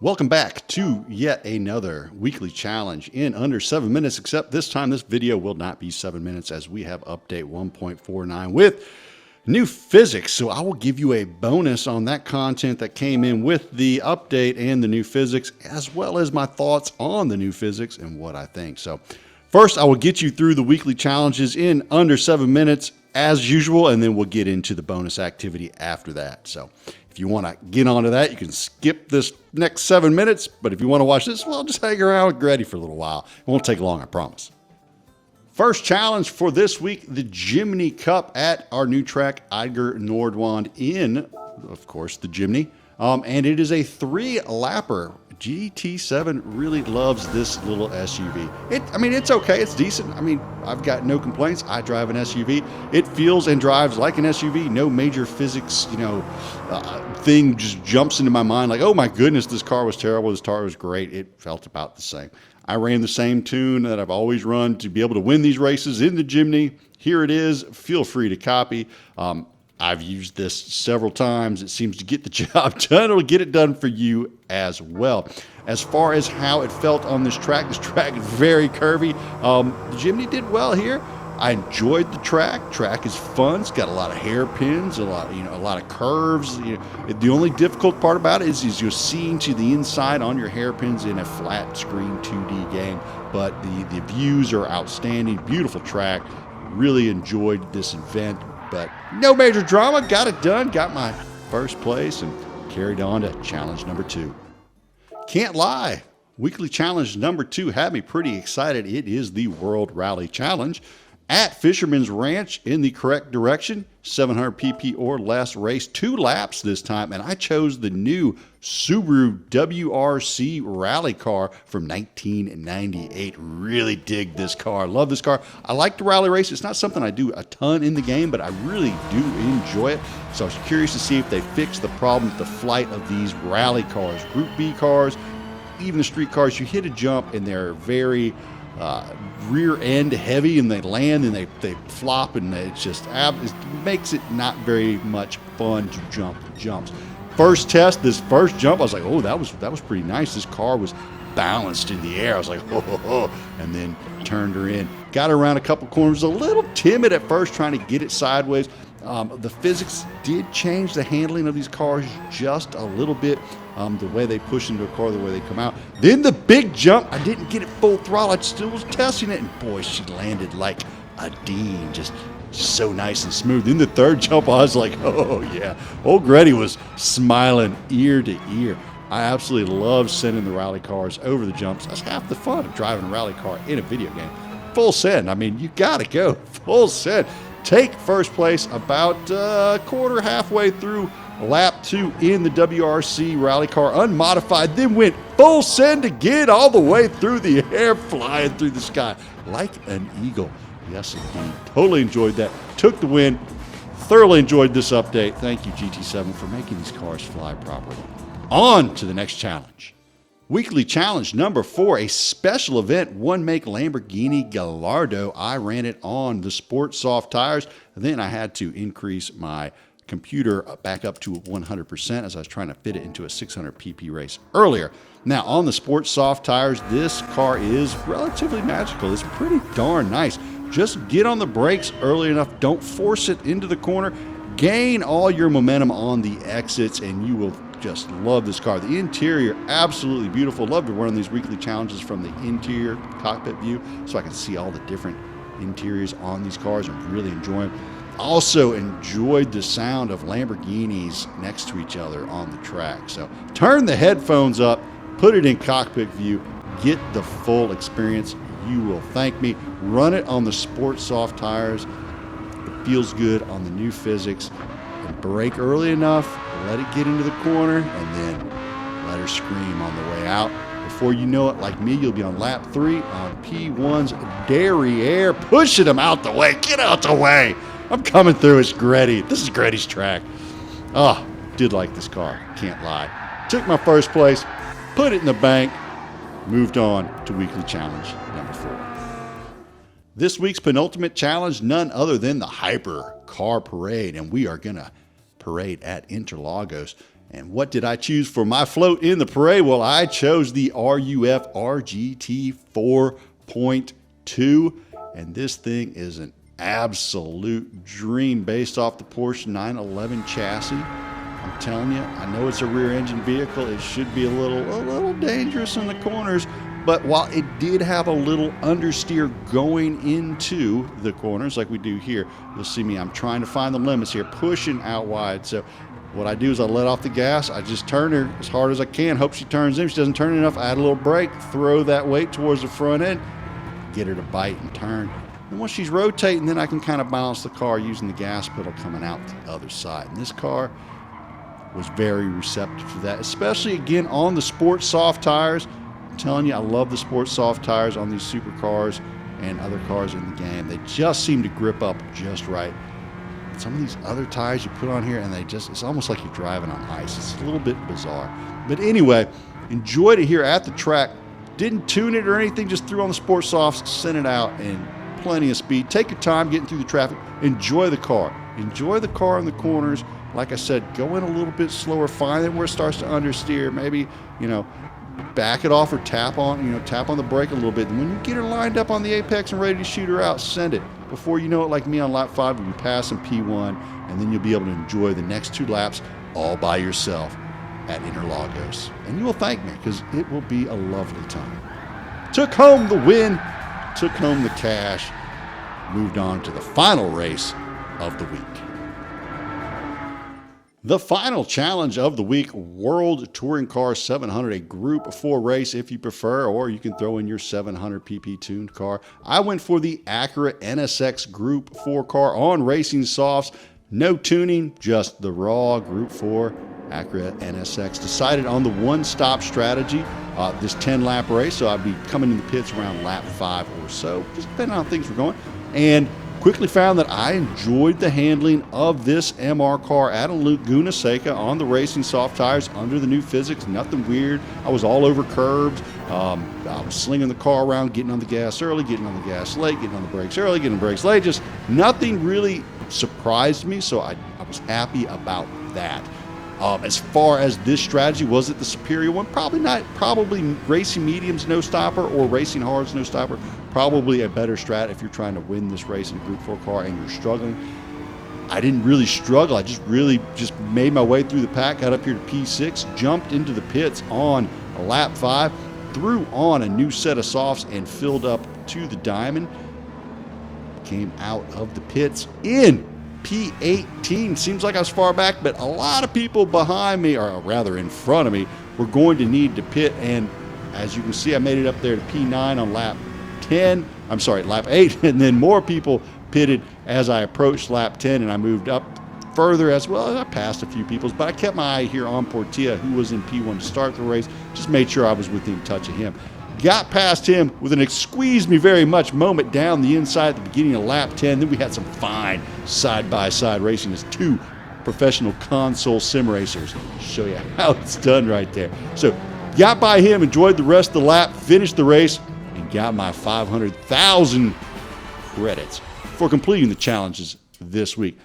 Welcome back to yet another weekly challenge in under 7 minutes, except this time this video will not be 7 minutes as we have update 1.49 with new physics. So I will give you a bonus on that content that came in with the update and the new physics, as well as my thoughts on the new physics and what I think. So first, I will get you through the weekly challenges in under 7 minutes as usual, and then we'll get into the bonus activity after that. So if you want to get onto that, you can skip this next 7 minutes. But if you want to watch this, well, just hang around with Grady for a little while. It won't take long, I promise. First challenge for this week, the Jimmie Cup at our new track, Eiger Nordwand in, of course, the Jimny. And it is a 3-lapper. GT7 really loves this little SUV. It's okay. It's decent. I've got no complaints. I drive an SUV. It feels and drives like an SUV. No major physics, thing just jumps into my mind like, oh my goodness, this car was terrible. This car was great. It felt about the same. I ran the same tune that I've always run to be able to win these races in the Jimny. Here it is. Feel free to copy. I've used this several times. It seems to get the job done. It'll get it done for you as well. As far as how it felt on this track is very curvy. The Jimny did well here. I enjoyed the track. Track is fun. It's got a lot of hairpins, a lot of curves. The only difficult part about it is you're seeing to the inside on your hairpins in a flat screen 2D game. But the views are outstanding. Beautiful track. Really enjoyed this event. But no major drama, got it done, got my first place, and carried on to challenge number 2. Can't lie, weekly challenge number 2 had me pretty excited. It is the World Rally Challenge at Fisherman's Ranch in the correct direction, 700 pp or less race, 2 laps this time, and I chose the new Subaru WRC rally car from 1998. Really dig this car, love this car. I like the rally race. It's not something I do a ton in the game, but I really do enjoy it. So I was curious to see if they fixed the problem with the flight of these rally cars, Group B cars, even the street cars. You hit a jump and they're very rear end heavy, and they land and they flop, and it makes it not very much fun to jump jumps. First test, this first jump, I was like, oh, that was pretty nice. This car was balanced in the air. I was like, oh, and then turned her in. Got her around a couple corners, a little timid at first trying to get it sideways. The physics did change the handling of these cars just a little bit. The way they push into a car, the way they come out. Then the big jump, I didn't get it full throttle. I still was testing it, and boy, she landed like a dean, just so nice and smooth. Then the third jump, I was like, oh yeah. Old Grady was smiling ear to ear. I absolutely love sending the rally cars over the jumps. That's half the fun of driving a rally car in a video game. Full send. You gotta go full send. Take first place about halfway through lap 2 in the WRC rally car, unmodified, then went full send again all the way through the air, flying through the sky like an eagle. Yes, indeed. Totally enjoyed that. Took the win. Thoroughly enjoyed this update. Thank you, GT7, for making these cars fly properly. On to the next challenge. Weekly challenge number 4, a special event, one make Lamborghini Gallardo. I ran it on the sport soft tires, and then I had to increase my computer back up to 100% as I was trying to fit it into a 600 pp race earlier. Now on the sports soft tires, this car is relatively magical. It's pretty darn nice. Just get on the brakes early enough. Don't force it into the corner. Gain all your momentum on the exits, and you will just love this car. The interior, absolutely beautiful. Love to run these weekly challenges from the interior cockpit view so I can see all the different interiors on these cars and really enjoy them. Also enjoyed the sound of Lamborghinis next to each other on the track. So turn the headphones up, put it in cockpit view, get the full experience. You will thank me. Run it on the sport soft tires. It feels good on the new physics. And brake early enough, let it get into the corner, and then let her scream on the way out. Before you know it, like me, you'll be on lap 3 on P1's derriere, pushing them out the way. Get out the way. I'm coming through. It's Grady. This is Grady's track. Oh, did like this car. Can't lie. Took my first place, put it in the bank, moved on to weekly challenge number 4. This week's penultimate challenge, none other than the Hyper Car Parade, and we are going to parade at Interlagos. And what did I choose for my float in the parade? Well, I chose the RUF RGT 4.2, and this thing is an absolute dream based off the Porsche 911 chassis. I'm telling you, I know it's a rear-engine vehicle. It should be a little dangerous in the corners, but while it did have a little understeer going into the corners like we do here, you'll see me, I'm trying to find the limits here, pushing out wide. So what I do is I let off the gas, I just turn her as hard as I can, hope she turns in. If she doesn't turn enough, I add a little brake, throw that weight towards the front end, get her to bite and turn. And once she's rotating, then I can kind of balance the car using the gas pedal coming out the other side. And this car was very receptive to that, especially again on the sports soft tires. I'm telling you, I love the sports soft tires on these supercars and other cars in the game. They just seem to grip up just right. Some of these other tires you put on here, and it's almost like you're driving on ice. It's a little bit bizarre. But anyway, enjoyed it here at the track. Didn't tune it or anything, just threw on the sports softs, sent it out, and plenty of speed. Take your time getting through the traffic. Enjoy the car. Enjoy the car in the corners. Like I said, go in a little bit slower. Find it where it starts to understeer. Maybe, back it off or tap on the brake a little bit. And when you get her lined up on the apex and ready to shoot her out, send it. Before you know it, like me on lap 5, we'll be passing P1, and then you'll be able to enjoy the next 2 laps all by yourself at Interlagos. And you will thank me, because it will be a lovely time. Took home the win, took home the cash, moved on to the final race of the week. The final challenge of the week, World Touring Car 700, a Group 4 race if you prefer, or you can throw in your 700 PP tuned car. I went for the Acura NSX Group 4 car on racing softs. No tuning, just the raw Group 4 Acura NSX. Decided on the one-stop strategy, this 10-lap race, so I'd be coming in the pits around lap 5 or so, just depending on how things were going. And quickly found that I enjoyed the handling of this MR car at Laguna Seca on the racing soft tires under the new physics. Nothing weird. I was all over curbs. I was slinging the car around, getting on the gas early, getting on the gas late, getting on the brakes early, getting the brakes late. Just nothing really surprised me, so I was happy about that. As far as this strategy, was it the superior one? Probably not. Probably racing mediums no stopper or racing hards no stopper. Probably a better strat if you're trying to win this race in a Group 4 car and you're struggling. I didn't really struggle. I just made my way through the pack, got up here to P6, jumped into the pits on a lap 5, threw on a new set of softs and filled up to the diamond. Came out of the pits in P18. Seems like I was far back, but a lot of people behind me, or rather in front of me, were going to need to pit. And as you can see, I made it up there to P9 on lap 8, and then more people pitted as I approached lap 10, and I moved up further as well. I passed a few people, but I kept my eye here on Portilla, who was in P1 to start the race, just made sure I was within touch of him. Got past him with an squeeze me very much moment down the inside at the beginning of lap 10. Then we had some fine side-by-side racing as 2 professional console sim racers. I'll show you how it's done right there. So got by him, enjoyed the rest of the lap, finished the race, and got my 500,000 credits for completing the challenges this week.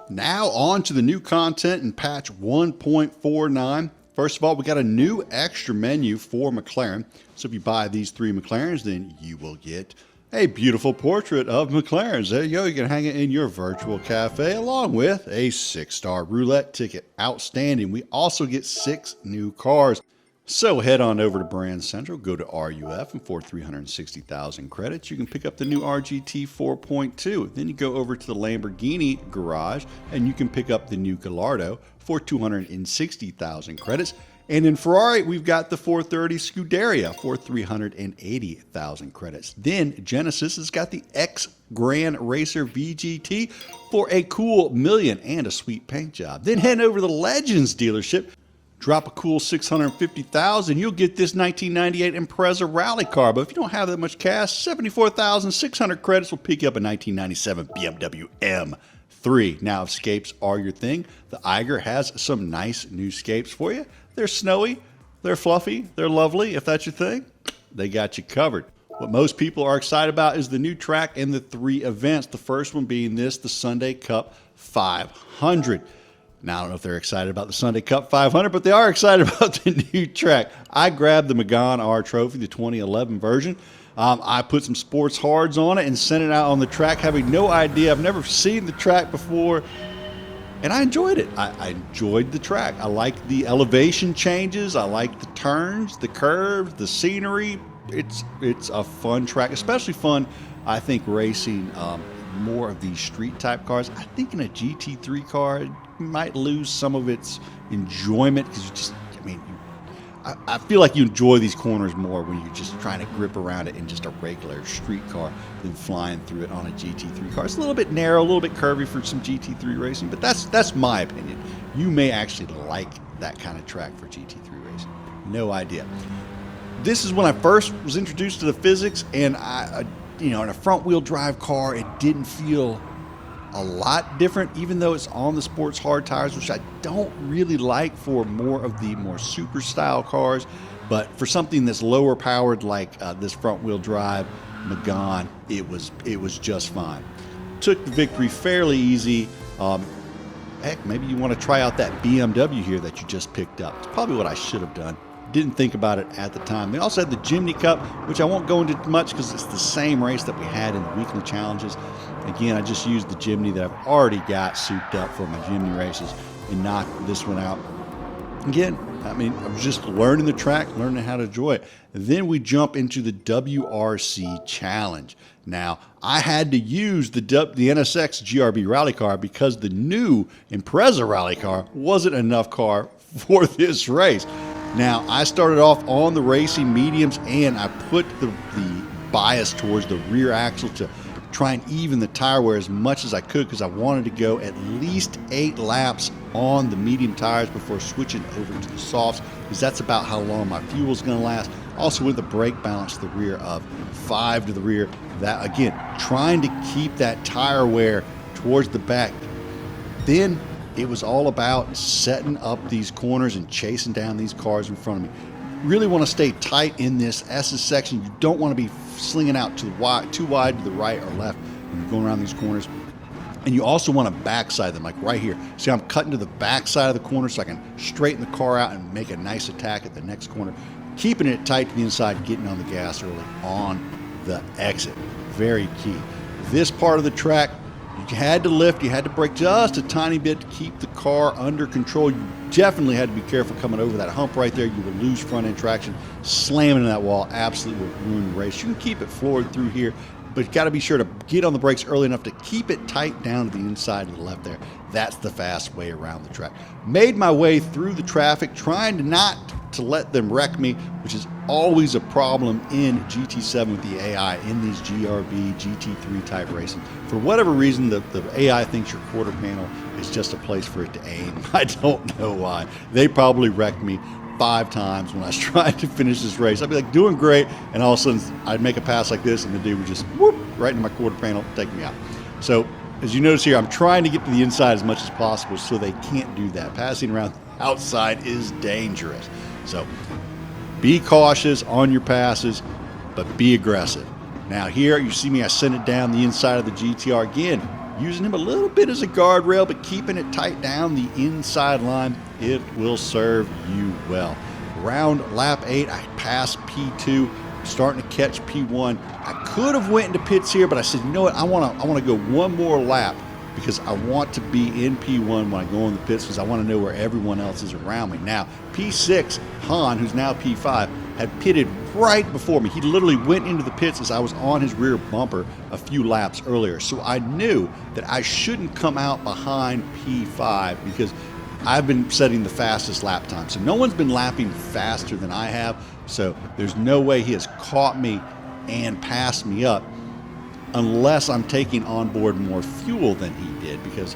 Now on to the new content in patch 1.49. First of all, we got a new extra menu for McLaren. So if you buy these 3 McLarens, then you will get a beautiful portrait of McLarens. There you go. You can hang it in your virtual cafe along with a 6-star roulette ticket. Outstanding. We also get 6 new cars. So head on over to Brand Central, go to RUF, and for 360,000 credits, you can pick up the new RGT 4.2. Then you go over to the Lamborghini garage, and you can pick up the new Gallardo for 260,000 credits. And in Ferrari, we've got the 430 Scuderia for 380,000 credits. Then Genesis has got the X Grand Racer VGT for a cool $1 million and a sweet paint job. Then head over to the Legends dealership. Drop a cool $650,000, you'll get this 1998 Impreza rally car. But if you don't have that much cash, 74,600 credits will pick you up a 1997 BMW M3. Now, if scapes are your thing, the Eiger has some nice new scapes for you. They're snowy, they're fluffy, they're lovely. If that's your thing, they got you covered. What most people are excited about is the new track and the 3 events. The first one being the Sunday Cup 500. Now, I don't know if they're excited about the Sunday Cup 500, but they are excited about the new track. I grabbed the Megane R Trophy, the 2011 version. I put some sports hards on it and sent it out on the track, having no idea. I've never seen the track before, and I enjoyed it. I enjoyed the track. I like the elevation changes. I like the turns, the curves, the scenery. It's a fun track, especially fun, I think, racing more of these street type cars. I think in a GT3 car, it might lose some of its enjoyment because you just, I mean, I feel like you enjoy these corners more when you're just trying to grip around it in just a regular street car than flying through it on a GT3 car. It's a little bit narrow, a little bit curvy for some GT3 racing, but that's my opinion. You may actually like that kind of track for GT3 racing. No idea. This is when I first was introduced to the Phyics, and in a front-wheel drive car, it didn't feel a lot different, even though it's on the sports hard tires, which I don't really like for more of the more super style cars. But for something that's lower powered like this front-wheel drive Megane, it was just fine. Took the victory fairly easy. Heck, maybe you want to try out that BMW here that you just picked up. It's probably what I should have done. Didn't think about it at the time. They also had the Jimny Cup, which I won't go into much because it's the same race that we had in the weekly challenges. Again, I just used the Jimny that I've already got souped up for my Jimny races and knocked this one out. Again, I mean, I was just learning the track, learning how to enjoy it. Then we jump into the WRC Challenge. Now, I had to use the NSX GRB rally car because the new Impreza rally car wasn't enough car for this race. Now, I started off on the racing mediums, and I put the bias towards the rear axle to try and even the tire wear as much as I could because I wanted to go at least 8 laps on the medium tires before switching over to the softs, because that's about how long my fuel is going to last. Also with the brake balance to the rear of 5 to the rear. That, again, trying to keep that tire wear towards the back. Then it was all about setting up these corners and chasing down these cars in front of me. Really want to stay tight in this S's section. You don't want to be slinging out too wide to the right or left when you're going around these corners. And you also want to backside them, like right here. See, I'm cutting to the backside of the corner so I can straighten the car out and make a nice attack at the next corner. Keeping it tight to the inside, getting on the gas early on the exit. Very key. This part of the track, you had to lift, you had to brake just a tiny bit to keep the car under control. You definitely had to be careful coming over that hump right there. You would lose front end traction. Slamming into that wall absolutely would ruin the race. You can keep it floored through here, but you got to be sure to get on the brakes early enough to keep it tight down to the inside to the left there. That's the fast way around the track. Made my way through the traffic, trying to not to let them wreck me, which is always a problem in GT7 with the AI in these GRB, GT3 type racing. For whatever reason, the AI thinks your quarter panel is just a place for it to aim. I don't know why. They probably wrecked me 5 times when I was trying to finish this race. I'd be like doing great, and all of a sudden I'd make a pass like this, and the dude would just whoop right into my quarter panel, take me out. So as you notice here, I'm trying to get to the inside as much as possible so they can't do that. Passing around the outside is dangerous. So be cautious on your passes, but be aggressive. Now here you see me, I sent it down the inside of the GTR again, using him a little bit as a guardrail, but keeping it tight down the inside line. It will serve you well. Around lap 8, I passed P2, starting to catch P1. I could have went into pits here, but I said, you know what, I want to go one more lap because I want to be in P1 when I go in the pits because I want to know where everyone else is around me. Now, P6, Han, who's now P5, had pitted right before me. He literally went into the pits as I was on his rear bumper a few laps earlier. So I knew that I shouldn't come out behind P5 because I've been setting the fastest lap time. So no one's been lapping faster than I have. So there's no way he has caught me and passed me up unless I'm taking on board more fuel than he did because,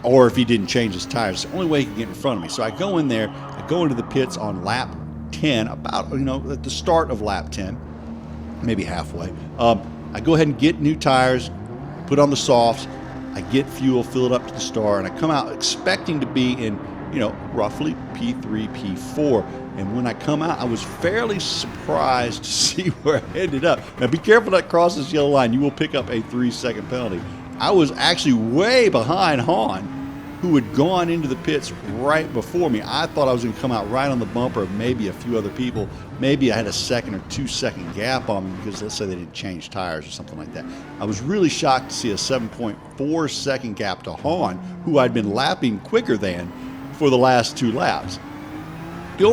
or if he didn't change his tires. It's the only way he can get in front of me. So I go in there, I go into the pits on lap 10, about, at the start of lap 10, maybe halfway. I go ahead and get new tires, put on the softs, I get fuel, fill it up to the star, and I come out expecting to be in, roughly P3, P4. And when I come out, I was fairly surprised to see where I ended up. Now, be careful not cross this yellow line. You will pick up a 3-second penalty. I was actually way behind Han who had gone into the pits right before me. I thought I was going to come out right on the bumper of maybe a few other people. Maybe I had a 1 or 2 second gap on me because let's say they didn't change tires or something like that. I was really shocked to see a 7.4 second gap to Hahn, who I'd been lapping quicker than for the last 2 laps. The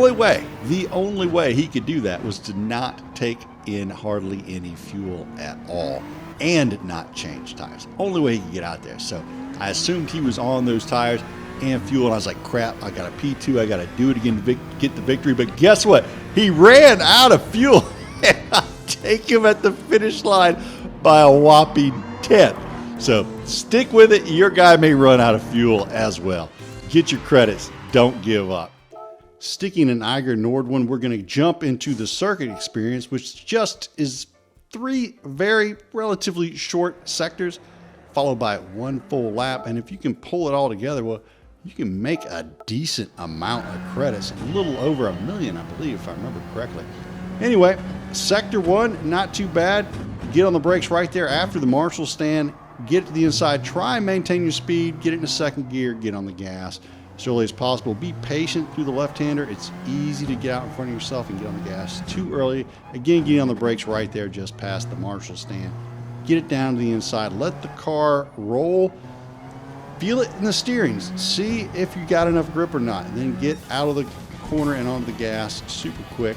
only way he could do that was to not take in hardly any fuel at all and not change tires. Only way he could get out there. So I assumed he was on those tires and fuel, and I was like, crap, I got a P2, I got to do it again to get the victory. But guess what? He ran out of fuel, and I take him at the finish line by a whopping 10th. So stick with it. Your guy may run out of fuel as well. Get your credits. Don't give up. Sticking in Eiger Nordwand, we're going to jump into the circuit experience, which just is 3 very relatively short sectors, followed by 1 full lap. And if you can pull it all together, well, you can make a decent amount of credits, a little over $1 million, I believe, if I remember correctly. Anyway, sector 1, not too bad. Get on the brakes right there after the Marshall stand, get it to the inside, try and maintain your speed, get it into 2nd gear, get on the gas as early as possible. Be patient through the left-hander. It's easy to get out in front of yourself and get on the gas too early. Again, getting on the brakes right there just past the Marshall stand. Get it down to the inside. Let the car roll. Feel it in the steering. See if you got enough grip or not. And then get out of the corner and onto the gas super quick.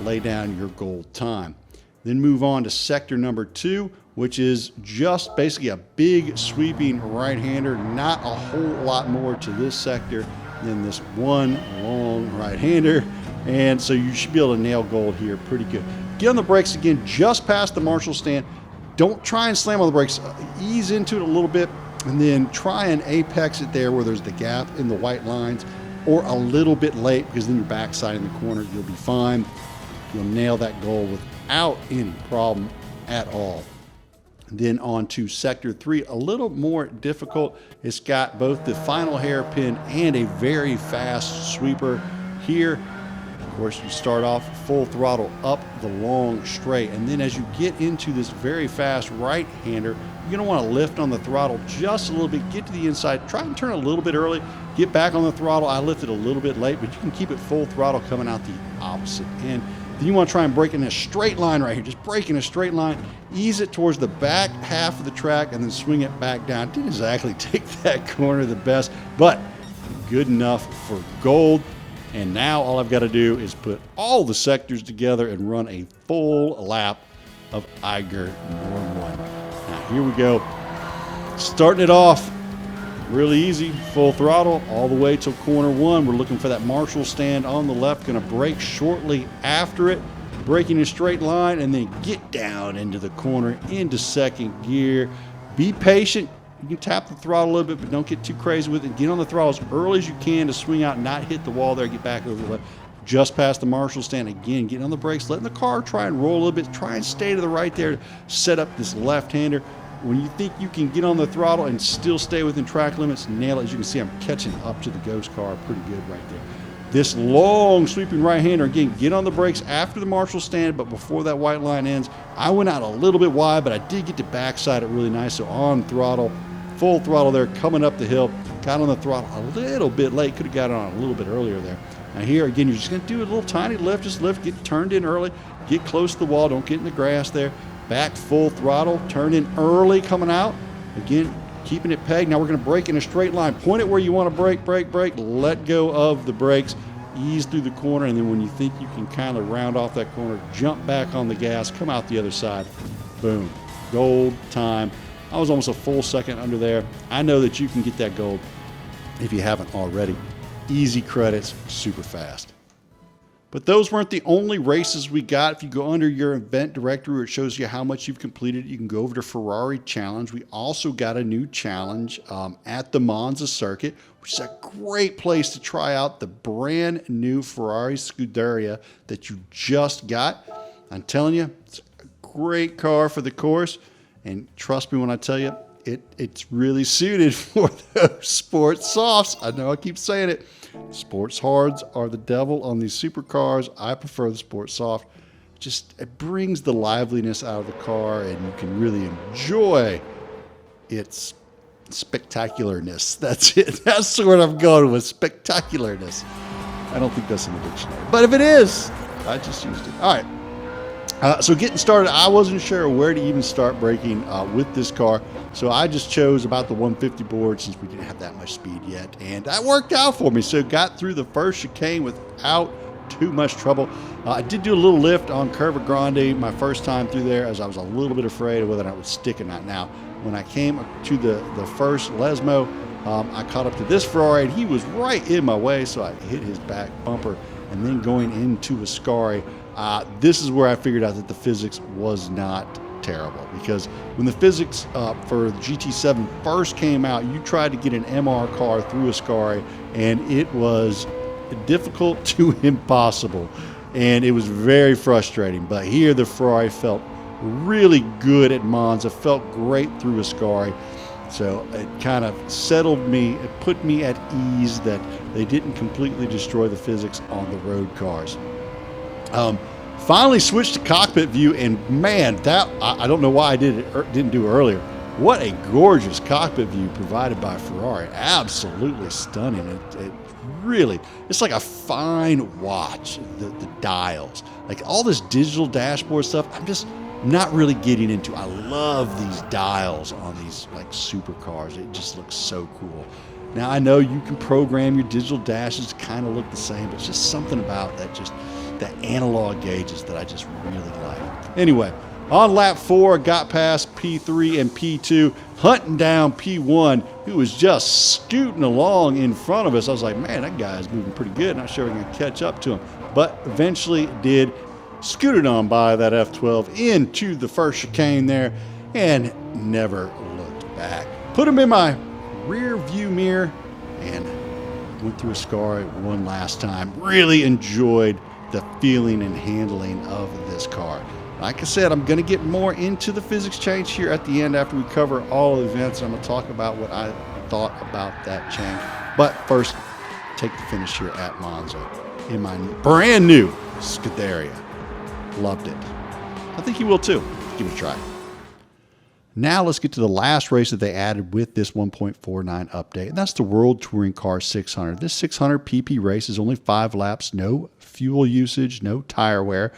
Lay down your goal time. Then move on to sector number 2, which is just basically a big sweeping right-hander. Not a whole lot more to this sector than this one long right-hander. And so you should be able to nail gold here pretty good. Get on the brakes again just past the Marshall stand. Don't try and slam on the brakes. Ease into it a little bit and then try and apex it there where there's the gap in the white lines, or a little bit late, because then your backside in the corner, you'll be fine. You'll nail that goal without any problem at all. Then on to sector 3, a little more difficult. It's got both the final hairpin and a very fast sweeper here. Of course, you start off full throttle up the long straight, and then as you get into this very fast right-hander, you're going to want to lift on the throttle just a little bit, get to the inside, try and turn a little bit early, get back on the throttle. I lifted a little bit late, but you can keep it full throttle coming out the opposite end. Then you want to try and break in a straight line right here. Just break in a straight line, ease it towards the back half of the track, and then swing it back down. Didn't exactly take that corner the best, but good enough for gold. And now all I've got to do is put all the sectors together and run a full lap of Eiger Nordwand. Now here we go. Starting it off really easy, full throttle all the way till corner 1. We're looking for that Marshall stand on the left. Going to brake shortly after it, braking in a straight line, and then get down into the corner into 2nd gear. Be patient. You can tap the throttle a little bit, but don't get too crazy with it. Get on the throttle as early as you can to swing out, not hit the wall there, get back over the left. Just past the Marshall stand again, getting on the brakes, letting the car try and roll a little bit, try and stay to the right there to set up this left-hander. When you think you can get on the throttle and still stay within track limits, nail it. As you can see, I'm catching up to the ghost car pretty good right there. This long sweeping right-hander, again, get on the brakes after the Marshall stand, but before that white line ends. I went out a little bit wide, but I did get to backside it really nice, so on throttle, full throttle there, coming up the hill. Got on the throttle a little bit late, could have got on a little bit earlier there. Now here, again, you're just going to do a little tiny lift, just lift, get turned in early, get close to the wall, don't get in the grass there. Back full throttle, turn in early coming out. Again, keeping it pegged. Now we're going to brake in a straight line. Point it where you want to brake, brake, brake. Let go of the brakes. Ease through the corner, and then when you think you can kind of round off that corner, jump back on the gas, come out the other side. Boom. Gold time. I was almost a full second under there. I know that you can get that gold if you haven't already. Easy credits, super fast. But those weren't the only races we got. If you go under your event directory where it shows you how much you've completed, you can go over to Ferrari Challenge. We also got a new challenge at the Monza circuit, which is a great place to try out the brand new Ferrari Scuderia that you just got. I'm telling you, it's a great car for the course. And trust me when I tell you, it's really suited for those sports softs. I know I keep saying it. Sports hards are the devil on these supercars. I prefer the sports soft. Just it brings the liveliness out of the car, and you can really enjoy its spectacularness. That's it. That's what I'm going with, spectacularness. I don't think that's in the dictionary. But if it is, I just used it. All right. So getting started, I wasn't sure where to even start braking with this car. So I just chose about the 150 board since we didn't have that much speed yet. And that worked out for me. So got through the first chicane without too much trouble. I did do a little lift on Curva Grande my first time through there, as I was a little bit afraid of whether I would stick or not. Now, when I came to the first Lesmo, I caught up to this Ferrari, and he was right in my way, so I hit his back bumper. And then going into Ascari, this is where I figured out that the physics was not terrible, because when the physics for the GT7 first came out, you tried to get an MR car through Ascari, and it was difficult to impossible, and it was very frustrating. But here the Ferrari felt really good at Monza, felt great through Ascari, so it kind of settled me, it put me at ease that they didn't completely destroy the physics on the road cars. Finally switched to cockpit view, and man, that I don't know why I didn't do earlier. What a gorgeous cockpit view provided by Ferrari. Absolutely stunning. It really, it's like a fine watch, the dials. Like all this digital dashboard stuff, I'm just not really getting into. I love these dials on these like supercars. It just looks so cool. Now I know you can program your digital dashes to kind of look the same, but it's just something about that, just the analog gauges that I just really like. Anyway, on lap 4, got past P3 and P2, hunting down P1, who was just scooting along in front of us. I was like, man, that guy's moving pretty good. Not sure we can catch up to him. But eventually did. Scooted on by that F12 into the first chicane there and never looked back. Put him in my rear view mirror and went through Ascari one last time. Really enjoyed the feeling and handling of this car. Like I said, I'm going to get more into the physics change here at the end after we cover all the events. I'm going to talk about what I thought about that change. But first, take the finish here at Monza in my brand new Scuderia. Loved it. I think you will too. Give it a try. Now let's get to the last race that they added with this 1.49 update, and that's the World Touring Car 600. This 600 PP race is only 5 laps, no fuel usage, no tire wear.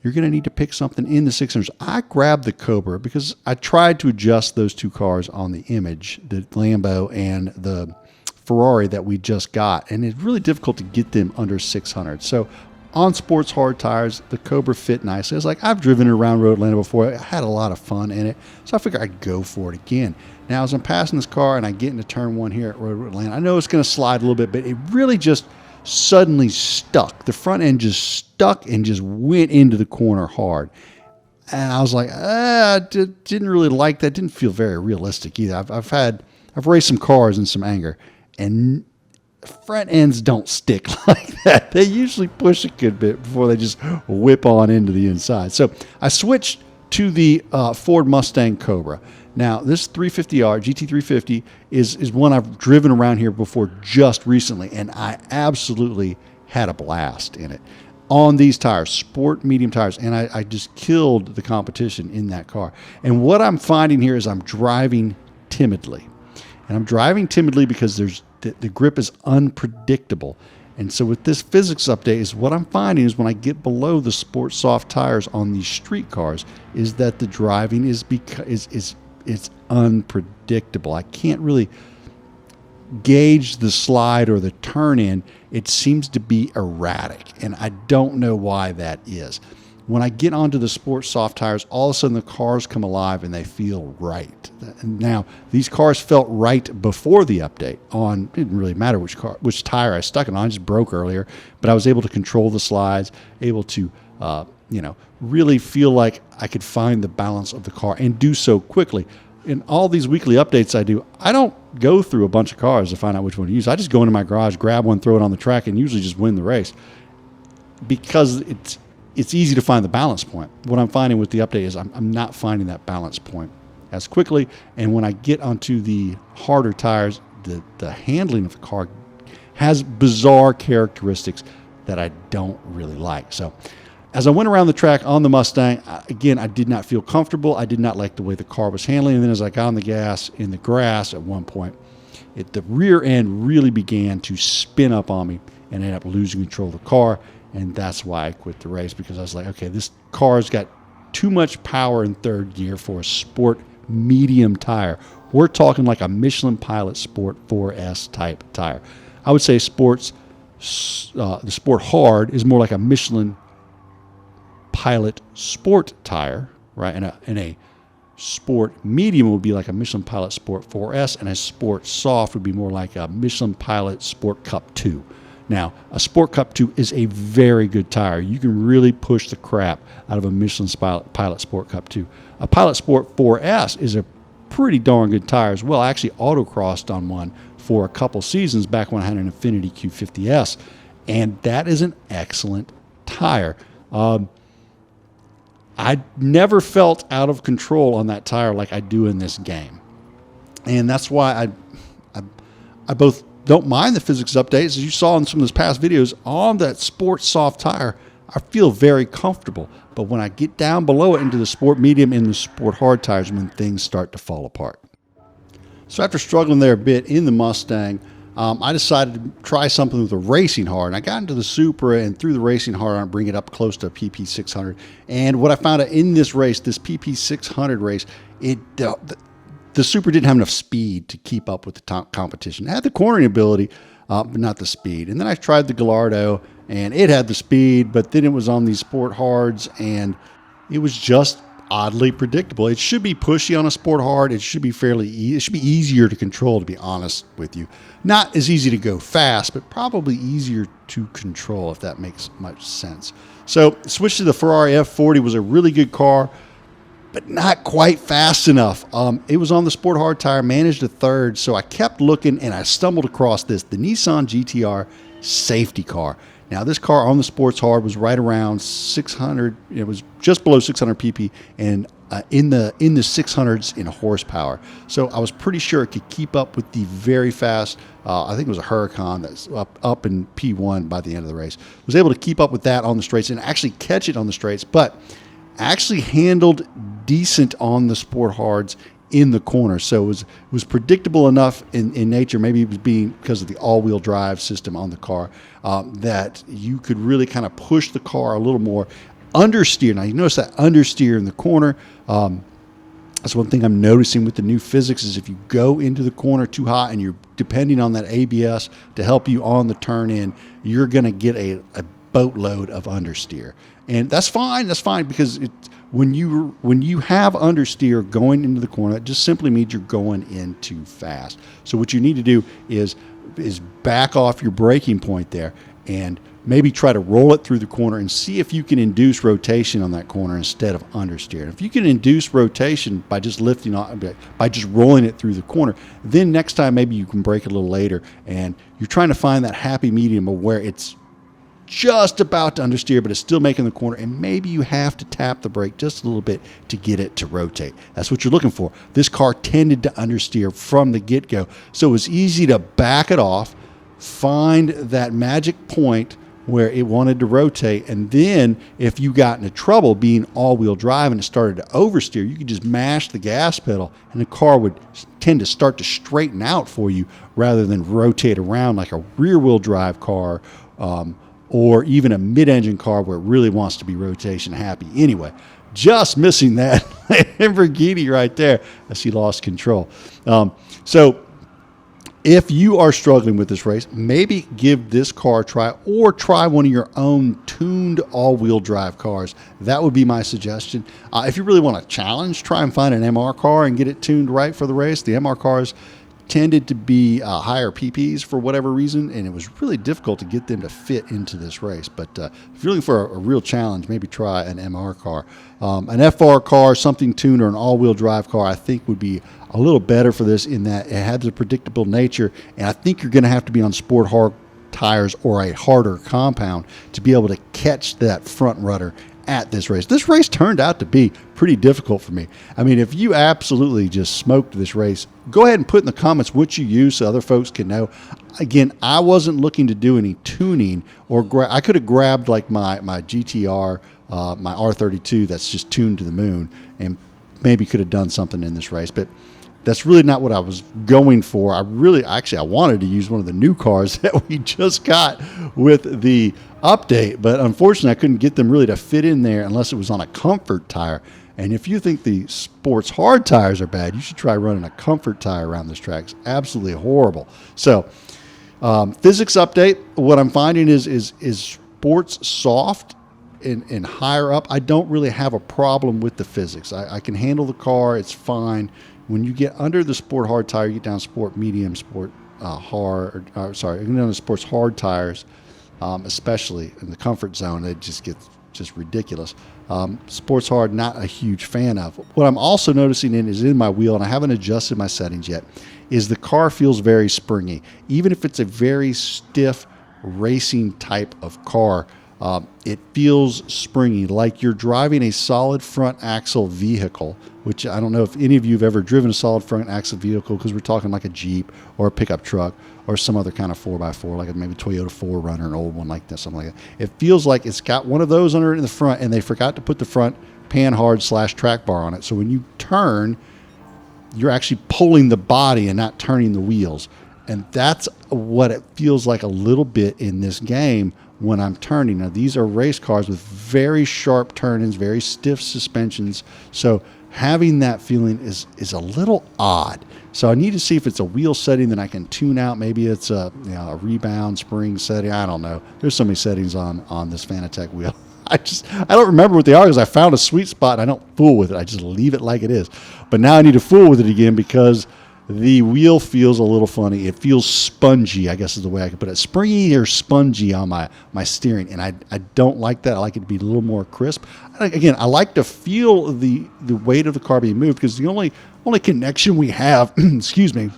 You're going to need to pick something in the 600s. I grabbed the Cobra because I tried to adjust those two cars on the image, the Lambo and the Ferrari that we just got, and it's really difficult to get them under 600. So on sports hard tires, the Cobra fit nicely. It's like, I've driven it around road Atlanta before. I had a lot of fun in it, so I figured I'd go for it again. Now, as I'm passing this car and I get into turn 1 here at road Atlanta, I know it's going to slide a little bit, but it really just suddenly stuck. The front end just stuck and just went into the corner hard. And I was like, I didn't really like that. Didn't feel very realistic either. I've raced some cars in some anger, and front ends don't stick like that. They usually push a good bit before they just whip on into the inside. So I switched to the Ford Mustang Cobra. Now, this 350R, GT350, is one I've driven around here before just recently, and I absolutely had a blast in it. On these tires, sport medium tires, and I just killed the competition in that car. And what I'm finding here is I'm driving timidly. And I'm driving timidly because the grip is unpredictable. And so with this physics update, is what I'm finding is when I get below the sport soft tires on these street cars, is that the driving is it's unpredictable. I can't really gauge the slide or the turn in. It seems to be erratic, and I don't know why that is. When I get onto the sport soft tires, all of a sudden the cars come alive and they feel right. Now, these cars felt right before the update. It didn't really matter which tire I stuck it on. I just broke earlier, but I was able to control the slides, able to really feel like I could find the balance of the car and do so quickly. In all these weekly updates I do, I don't go through a bunch of cars to find out which one to use. I just go into my garage, grab one, throw it on the track, and usually just win the race because it's easy to find the balance point. What I'm finding with the update is I'm not finding that balance point as quickly, and when I get onto the harder tires, the handling of the car has bizarre characteristics that I don't really like. So as I went around the track on the Mustang, again, I did not feel comfortable. I did not like the way the car was handling. And then as I got on the gas in the grass at one point, the rear end really began to spin up on me and ended up losing control of the car. And that's why I quit the race, because I was like, okay, this car's got too much power in third gear for a sport medium tire. We're talking like a Michelin Pilot Sport 4S type tire. I would say the Sport Hard is more like a Michelin Pilot Sport tire, right? And a Sport Medium would be like a Michelin Pilot Sport 4S, and a Sport Soft would be more like a Michelin Pilot Sport Cup 2. Now, a Sport Cup 2 is a very good tire. You can really push the crap out of a Michelin Pilot Sport Cup 2. A Pilot Sport 4S is a pretty darn good tire as well. I actually autocrossed on one for a couple seasons back when I had an Infiniti Q50S, and that is an excellent tire. I never felt out of control on that tire like I do in this game. And that's why I both don't mind the physics updates. As you saw in some of those past videos, on that Sport Soft tire, I feel very comfortable. But when I get down below it into the Sport Medium and the Sport Hard tires, when things start to fall apart. So after struggling there a bit in the Mustang, I decided to try something with a Racing Hard. And I got into the Supra and threw the Racing Hard on, bring it up close to PP600. And what I found out in this race, this PP600 race, the Supra didn't have enough speed to keep up with the competition. It had the cornering ability, but not the speed. And then I tried the Gallardo, and it had the speed, but then it was on these Sport Hards, and it was just oddly predictable. It should be pushy on a Sport Hard. It should be it should be easier to control, to be honest with you. Not as easy to go fast, but probably easier to control, if that makes much sense. So switch to the Ferrari F40. Was a really good car, but not quite fast enough. It was on the Sport Hard tire, managed a third, so I kept looking, and I stumbled across the Nissan GT-R safety car. Now, this car on the Sports Hard was right around 600. It was just below 600 pp and in the 600s in horsepower. So I was pretty sure it could keep up with the very fast. I think it was a Huracan that's up in P1 by the end of the race. Was able to keep up with that on the straights and actually catch it on the straights, but actually handled decent on the Sport Hards in the corner. So it was predictable enough in nature. Maybe it was because of the all-wheel drive system on the car, that you could really kind of push the car a little more. Understeer. Now, you notice that understeer in the corner. That's one thing I'm noticing with the new physics is if you go into the corner too hot and you're depending on that ABS to help you on the turn in, you're going to get a boatload of understeer. And that's fine. That's fine, because when you have understeer going into the corner, it just simply means you're going in too fast. So what you need to do is back off your braking point there and maybe try to roll it through the corner and see if you can induce rotation on that corner instead of understeer. And if you can induce rotation by just lifting off, by just rolling it through the corner, then next time maybe you can brake a little later, and you're trying to find that happy medium of where it's just about to understeer, but it's still making the corner, and maybe you have to tap the brake just a little bit to get it to rotate. That's what you're looking for. This car tended to understeer from the get-go, so it was easy to back it off, find that magic point where it wanted to rotate, and then if you got into trouble being all-wheel drive and it started to oversteer, you could just mash the gas pedal, and the car would tend to start to straighten out for you rather than rotate around like a rear-wheel drive car, or even a mid-engine car where it really wants to be rotation happy. Anyway, just missing that Lamborghini right there as he lost control. So if you are struggling with this race, maybe give this car a try, or try one of your own tuned all-wheel drive cars. That would be my suggestion. If you really want a challenge, try and find an MR car and get it tuned right for the race. The MR cars tended to be higher PPs for whatever reason, and it was really difficult to get them to fit into this race. But if you're looking for a real challenge, maybe try an MR car. An FR car, something tuned, or an all-wheel drive car, I think would be a little better for this, in that it had the predictable nature, and I think you're going to have to be on Sport Hard tires or a harder compound to be able to catch that front rudder at this race. This race turned out to be pretty difficult for me. I mean, if you absolutely just smoked this race, go ahead and put in the comments what you use so other folks can know. Again, I wasn't looking to do any tuning, or I could have grabbed like my GTR, my R32 that's just tuned to the moon, and maybe could have done something in this race, but that's really not what I was going for. I wanted to use one of the new cars that we just got with the update, but unfortunately I couldn't get them really to fit in there unless it was on a comfort tire. And if you think the sports hard tires are bad, you should try running a comfort tire around this track. It's absolutely horrible. So physics update, what I'm finding is sports soft and higher up, I don't really have a problem with the physics. I can handle the car, it's fine. When you get under the sport hard tire, you get down sport medium, sport hard, sorry, you get down to sports hard tires, especially in the comfort zone, it just gets just ridiculous. Sports hard, not a huge fan of. What I'm also noticing is in my wheel, and I haven't adjusted my settings yet, is the car feels very springy. Even if it's a very stiff racing type of car, it feels springy, like you're driving a solid front axle vehicle, which I don't know if any of you have ever driven a solid front axle vehicle, because we're talking like a Jeep or a pickup truck or some other kind of 4x4, like maybe Toyota 4Runner, an old one like that, something like that. It feels like it's got one of those under it in the front, and they forgot to put the front pan-hard / track bar on it. So when you turn, you're actually pulling the body and not turning the wheels. And that's what it feels like a little bit in this game when I'm turning. Now, these are race cars with very sharp turn-ins, very stiff suspensions. So having that feeling is a little odd. So I need to see if it's a wheel setting that I can tune out. Maybe it's a rebound spring setting. I don't know. There's so many settings on this Fanatec wheel. I don't remember what they are, because I found a sweet spot and I don't fool with it. I just leave it like it is. But now I need to fool with it again because the wheel feels a little funny. It feels spongy, I guess is the way I could put it. Springy or spongy on my steering, and I don't like that. I like it to be a little more crisp. Again, I like to feel the weight of the car being moved, because the only connection we have, excuse me,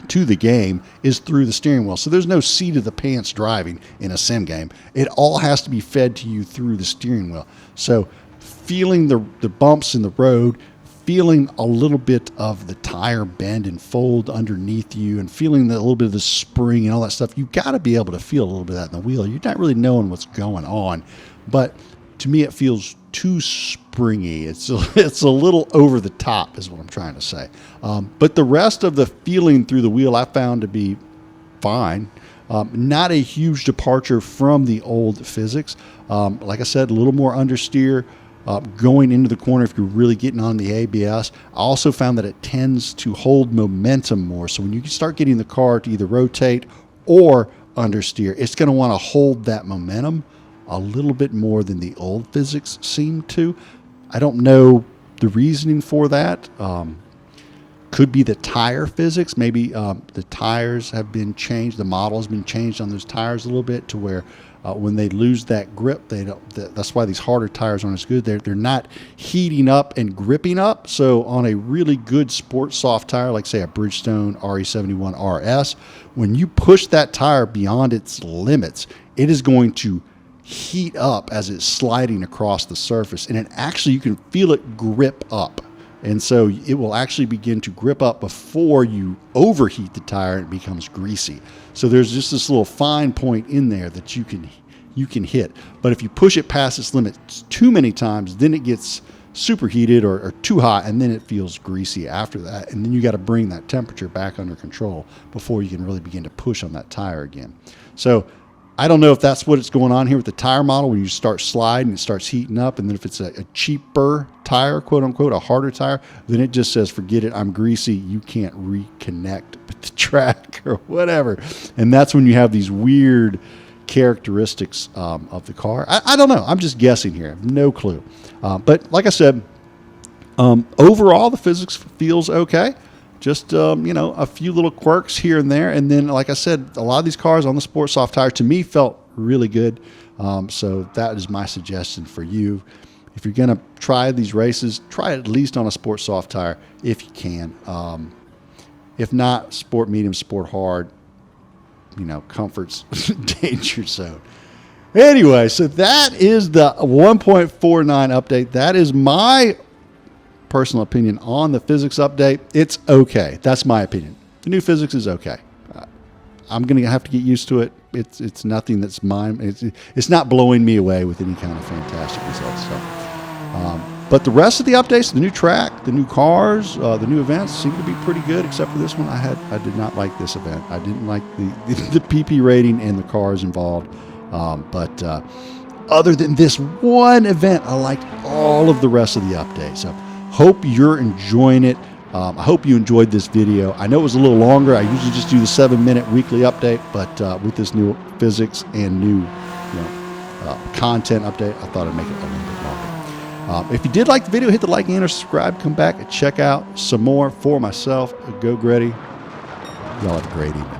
to the game is through the steering wheel. So there's no seat of the pants driving in a sim game. It all has to be fed to you through the steering wheel. So feeling the bumps in the road, feeling a little bit of the tire bend and fold underneath you, and feeling a little bit of the spring and all that stuff, you got to be able to feel a little bit of that in the wheel. You're not really knowing what's going on, but to me it feels too springy. It's a little over the top is what I'm trying to say. But the rest of the feeling through the wheel I found to be fine. Not a huge departure from the old physics. Like I said, a little more understeer. Going into the corner if you're really getting on the ABS. I also found that it tends to hold momentum more. So when you start getting the car to either rotate or understeer, it's going to want to hold that momentum a little bit more than the old physics seemed to. I don't know the reasoning for that. Could be the tire physics. Maybe the tires have been changed. The model has been changed on those tires a little bit to where when they lose that grip, they don't. That's why these harder tires aren't as good. They're not heating up and gripping up. So on a really good sport soft tire, like say a Bridgestone RE71 RS, when you push that tire beyond its limits, it is going to heat up as it's sliding across the surface, and you can feel it grip up. And so it will actually begin to grip up before you overheat the tire and it becomes greasy. So there's just this little fine point in there that you can hit. But if you push it past its limits too many times, then it gets superheated or too hot, and then it feels greasy after that. And then you got to bring that temperature back under control before you can really begin to push on that tire again. So I don't know if that's what's going on here with the tire model. When you start sliding, it starts heating up. And then if it's a cheaper tire, quote unquote, a harder tire, then it just says, forget it, I'm greasy. You can't reconnect with the track or whatever. And that's when you have these weird characteristics of the car. I don't know. I'm just guessing here. I have no clue. But like I said, overall, the physics feels okay. Just, a few little quirks here and there. And then, like I said, a lot of these cars on the sport soft tire, to me, felt really good. So that is my suggestion for you. If you're going to try these races, try it at least on a sport soft tire if you can. If not, sport medium, sport hard, comfort's danger zone. Anyway, so that is the 1.49 update. That is my personal opinion on the physics update. It's okay. That's my opinion. The new physics is okay. I'm going to have to get used to it. It's nothing that's mine. It's not blowing me away with any kind of fantastic results. So, but the rest of the updates, the new track, the new cars, the new events seem to be pretty good, except for this one. I did not like this event. I didn't like the PP rating and the cars involved. But other than this one event, I liked all of the rest of the updates. So hope you're enjoying it. I hope you enjoyed this video. I know it was a little longer. I usually just do the 7-minute weekly update, but with this new physics and new content update, I thought I'd make it a little bit longer. If you did like the video, hit the like and or subscribe. Come back and check out some more for myself. Go Gretty. Y'all have a great evening.